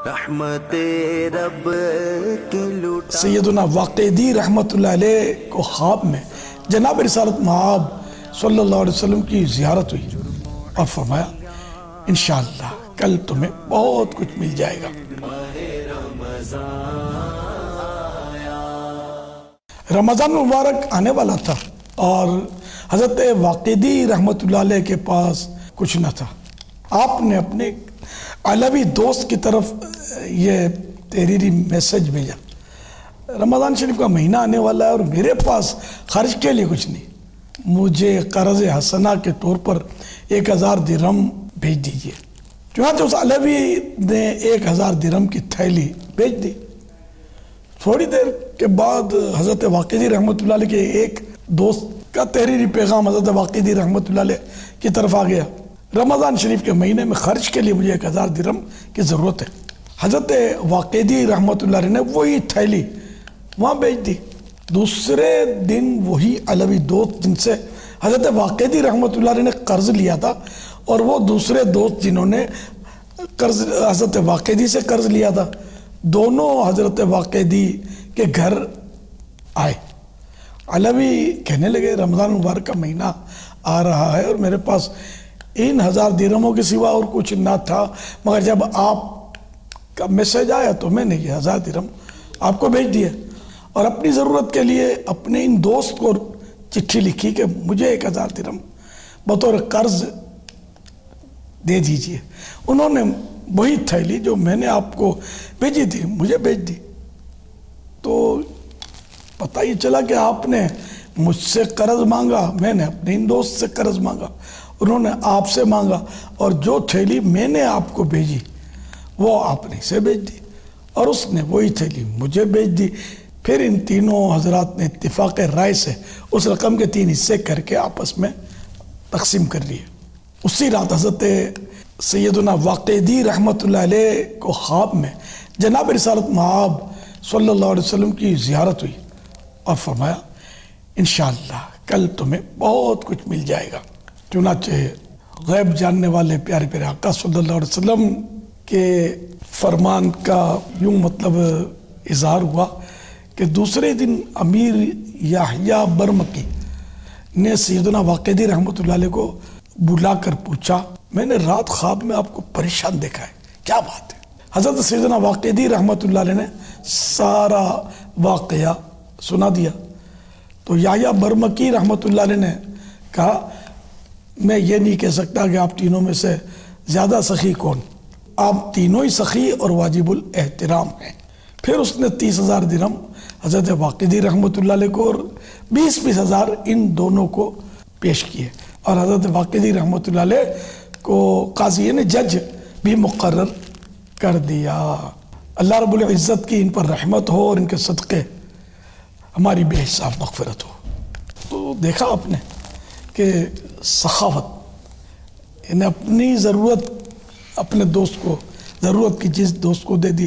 رحمت رب کی لوٹا سیدنا واقعی رحمت اللہ علیہ کو خواب میں جناب رسالت مآب صلی اللہ علیہ وسلم کی زیارت ہوئی اور فرمایا انشاءاللہ کل تمہیں بہت کچھ مل جائے گا۔ رمضان مبارک آنے والا تھا اور حضرت واقعی رحمت اللہ علیہ کے پاس کچھ نہ تھا۔ آپ نے اپنے علوی دوست کی طرف یہ تحریری میسج بھیجا، رمضان شریف کا مہینہ آنے والا ہے اور میرے پاس خرچ کے لیے کچھ نہیں، مجھے قرض حسنہ کے طور پر 1000 درہم بھیج دیجئے۔ چنانچہ اس علوی نے 1000 درہم کی تھیلی بھیج دی۔ تھوڑی دیر کے بعد حضرت واقعی رحمت اللہ علیہ کے ایک دوست کا تحریری پیغام حضرت واقعی رحمت اللہ علیہ کی طرف آ گیا، رمضان شریف کے مہینے میں خرچ کے لیے مجھے 1000 درہم کی ضرورت ہے۔ حضرت واقعی رحمت اللہ علیہ نے وہی تھیلی وہاں بھیج دی۔ دوسرے دن وہی علوی دوست جن سے حضرت واقعی رحمت اللہ علیہ نے قرض لیا تھا اور وہ دوسرے دوست جنہوں نے حضرت واقعی سے قرض لیا تھا، دونوں حضرت واقعی کے گھر آئے۔ علوی کہنے لگے رمضان مبارک کا مہینہ آ رہا ہے اور میرے پاس ان 1000 درہموں کے سوا اور کچھ نہ تھا، مگر جب آپ کا میسج آیا تو میں نے یہ 1000 درہم آپ کو بھیج دیا اور اپنی ضرورت کے لیے اپنے ان دوست کو چٹھی لکھی کہ مجھے 1000 درہم بطور قرض دے دیجئے۔ انہوں نے وہی تھیلی جو میں نے آپ کو بھیجی تھی مجھے بھیج دی۔ تو پتہ یہ چلا کہ آپ نے مجھ سے قرض مانگا، میں نے اپنے ان دوست سے قرض مانگا، انہوں نے آپ سے مانگا، اور جو تھیلی میں نے آپ کو بھیجی وہ آپ نے اسے بھیج دی اور اس نے وہی تھیلی مجھے بھیج دی۔ پھر ان تینوں حضرات نے اتفاق رائے سے اس رقم کے 3 حصے کر کے آپس میں تقسیم کر لیے۔ اسی رات حضرت سیدنا واقعی رحمت اللہ علیہ کو خواب میں جناب رسالت مآب صلی اللہ علیہ وسلم کی زیارت ہوئی اور فرمایا انشاءاللہ کل تمہیں بہت کچھ مل جائے گا۔ چنانچہ غیب جاننے والے پیارے پیارے آقا صلی اللہ علیہ وسلم کے فرمان کا یوں مطلب اظہار ہوا کہ دوسرے دن امیر یحییٰ برمکی نے سیدنا واقعی رحمت اللہ علیہ کو بلا کر پوچھا، میں نے رات خواب میں آپ کو پریشان دیکھا ہے، کیا بات ہے؟ حضرت سیدنا واقعی رحمت اللہ علیہ نے سارا واقعہ سنا دیا۔ تو یحییٰ برمکی رحمت اللہ علیہ نے کہا میں یہ نہیں کہہ سکتا کہ آپ تینوں میں سے زیادہ سخی کون، آپ تینوں ہی سخی اور واجب الاحترام ہیں۔ پھر اس نے 30,000 درہم حضرت واقعی رحمت اللہ علیہ کو اور 20,000 ان دونوں کو پیش کیے اور حضرت واقعی رحمت اللہ علیہ کو قاضی نے جج بھی مقرر کر دیا۔ اللہ رب العزت کی ان پر رحمت ہو اور ان کے صدقے ہماری بے حساب مغفرت ہو۔ تو دیکھا آپ نے کہ سخاوت، انہیں اپنی ضرورت اپنے دوست کو، ضرورت کی چیز دوست کو دے دی،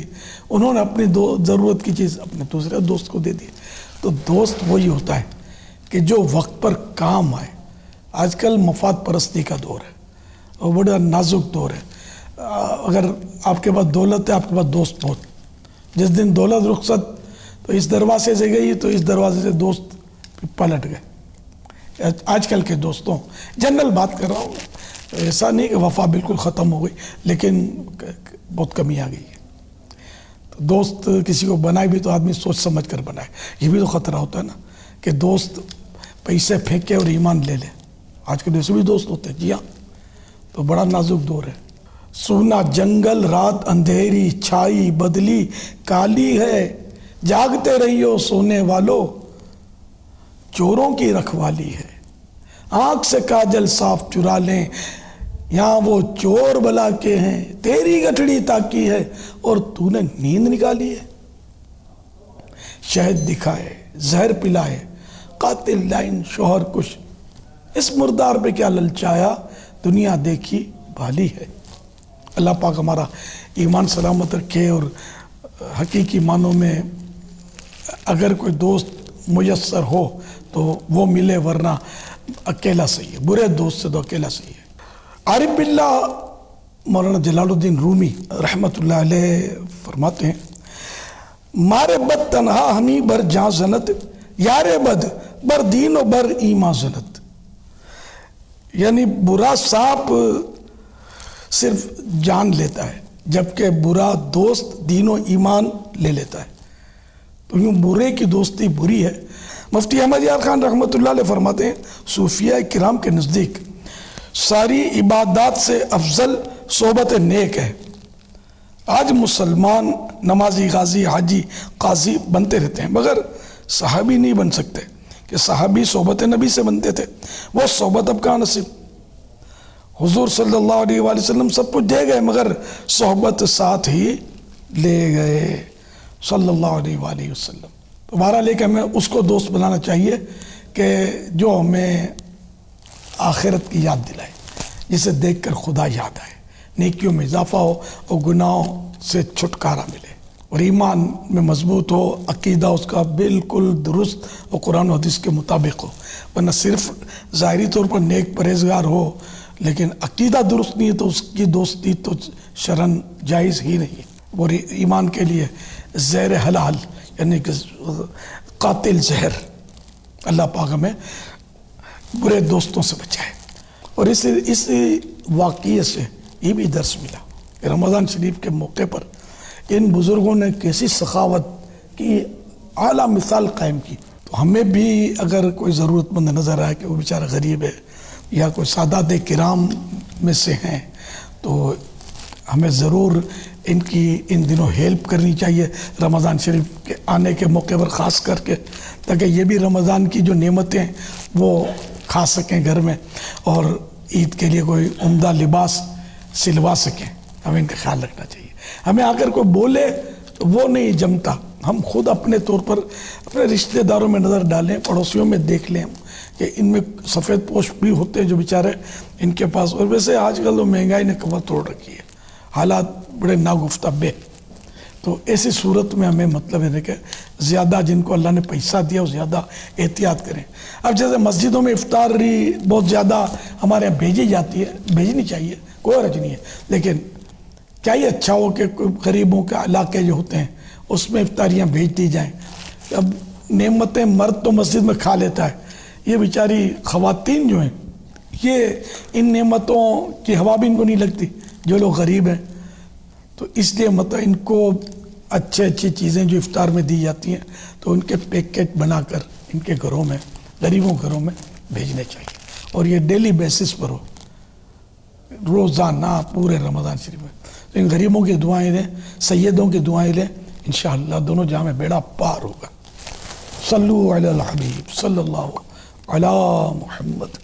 انہوں نے اپنی ضرورت کی چیز اپنے دوسرے دوست کو دے دی۔ تو دوست وہی ہوتا ہے کہ جو وقت پر کام آئے۔ آج کل مفاد پرستی کا دور ہے اور بڑا نازک دور ہے۔ اگر آپ کے پاس دولت ہے، آپ کے پاس دوست بہت، جس دن دولت رخصت تو اس دروازے سے گئی تو اس دروازے سے دوست پلٹ گئے۔ آج کل کے دوستوں جنرل بات کر رہا ہوں، ایسا نہیں کہ وفا بالکل ختم ہو گئی، لیکن بہت کمی آ گئی ہے۔ تو دوست کسی کو بنائے بھی تو آدمی سوچ سمجھ کر بنائے، یہ بھی تو خطرہ ہوتا ہے نا کہ دوست پیسے پھینکے اور ایمان لے لے۔ آج کل ایسے بھی دوست ہوتے ہیں، جی ہاں، تو بڑا نازک دور ہے۔ سونا جنگل رات اندھیری چھائی بدلی کالی ہے، جاگتے رہیو سونے والو چوروں کی رکھوالی ہے، آنکھ سے کاجل صاف چرا لیں یہاں وہ چور بلا کے ہیں، تیری گٹھڑی تاکی ہے اور تو نے نیند نکالی ہے۔ شہد دکھائے زہر پلائے قاتل لائن شوہر کش، اس مردار پہ کیا للچایا دنیا دیکھی بھالی ہے۔ اللہ پاک ہمارا ایمان سلامت رکھے اور حقیقی معنوں میں اگر کوئی دوست میسر ہو تو وہ ملے، ورنہ اکیلا صحیح ہے، برے دوست سے تو اکیلا صحیح ہے۔ عارف باللہ مولانا جلال الدین رومی رحمۃ اللہ علیہ فرماتے ہیں مارے بد تنہا ہمیں بر جاں زنت یار بد بر دین و بر ایمان زنت، یعنی برا سانپ صرف جان لیتا ہے جبکہ برا دوست دین و ایمان لے لیتا ہے، تو یوں برے کی دوستی بری ہے۔ مفتی احمد یار خان رحمۃ اللہ علیہ فرماتے ہیں صوفیاء کرام کے نزدیک ساری عبادات سے افضل صحبت نیک ہے۔ آج مسلمان نمازی، غازی، حاجی، قاضی بنتے رہتے ہیں مگر صحابی نہیں بن سکتے کہ صحابی صحبت نبی سے بنتے تھے، وہ صحبت اب کہاں نصیب۔ حضور صلی اللہ علیہ وآلہ وسلم سب کچھ دے گئے مگر صحبت ساتھ ہی لے گئے صلی اللہ علیہ وآلہ وسلم۔ تو بہرحال کہ ہمیں اس کو دوست بنانا چاہیے کہ جو ہمیں آخرت کی یاد دلائے، جسے دیکھ کر خدا یاد آئے، نیکیوں میں اضافہ ہو اور گناہوں سے چھٹکارا ملے، اور ایمان میں مضبوط ہو، عقیدہ اس کا بالکل درست اور قرآن و حدیث کے مطابق ہو، ورنہ صرف ظاہری طور پر نیک پرہیزگار ہو لیکن عقیدہ درست نہیں ہے تو اس کی دوستی تو شرعاً جائز ہی نہیں ہے۔ اور ایمان کے لیے زہر حلال یعنی کہ قاتل زہر، اللہ پاک ہمیں برے دوستوں سے بچائے۔ اور اس واقعے سے یہ بھی درس ملا کہ رمضان شریف کے موقع پر ان بزرگوں نے کیسی سخاوت کی اعلیٰ مثال قائم کی، تو ہمیں بھی اگر کوئی ضرورت مند نظر آئے کہ وہ بیچارہ غریب ہے یا کوئی سادات کرام میں سے ہیں تو ہمیں ضرور ان کی ان دنوں ہیلپ کرنی چاہیے رمضان شریف کے آنے کے موقع پر خاص کر کے، تاکہ یہ بھی رمضان کی جو نعمتیں ہیں وہ کھا سکیں گھر میں اور عید کے لیے کوئی عمدہ لباس سلوا سکیں۔ ہمیں ان کا خیال رکھنا چاہیے۔ ہمیں آ کر کوئی بولے تو وہ نہیں جمتا، ہم خود اپنے طور پر اپنے رشتہ داروں میں نظر ڈالیں، پڑوسیوں میں دیکھ لیں کہ ان میں سفید پوش بھی ہوتے ہیں جو بیچارے ان کے پاس، اور ویسے آج کل تو مہنگائی نے کمر توڑ رکھی ہے، حالات بڑے ناگفتہ بے، تو ایسی صورت میں ہمیں مطلب ہے کہ زیادہ جن کو اللہ نے پیسہ دیا وہ زیادہ احتیاط کریں۔ اب جیسے مسجدوں میں افطاری بہت زیادہ ہمارے یہاں بھیجی جاتی ہے، بھیجنی چاہیے، کوئی حرج نہیں ہے، لیکن کیا یہ اچھا ہو کہ غریبوں کے علاقے جو ہوتے ہیں اس میں افطاریاں بھیج دی جائیں۔ اب نعمتیں مرد تو مسجد میں کھا لیتا ہے، یہ بیچاری خواتین جو ہیں یہ ان نعمتوں کی ہوا بھی ان کو نہیں لگتی، جو لوگ غریب ہیں، تو اس لیے مطلب ان کو اچھی چیزیں جو افطار میں دی جاتی ہیں تو ان کے پیکٹ بنا کر ان کے گھروں میں، غریبوں گھروں میں بھیجنے چاہیے، اور یہ ڈیلی بیسس پر ہو، روزانہ پورے رمضان شریف میں۔ تو ان غریبوں کی دعائیں لیں، سیدوں کی دعائیں لیں، انشاءاللہ دونوں جہاں میں بیڑا پار ہوگا۔ صلو علی الحبیب صلی اللہ علی محمد۔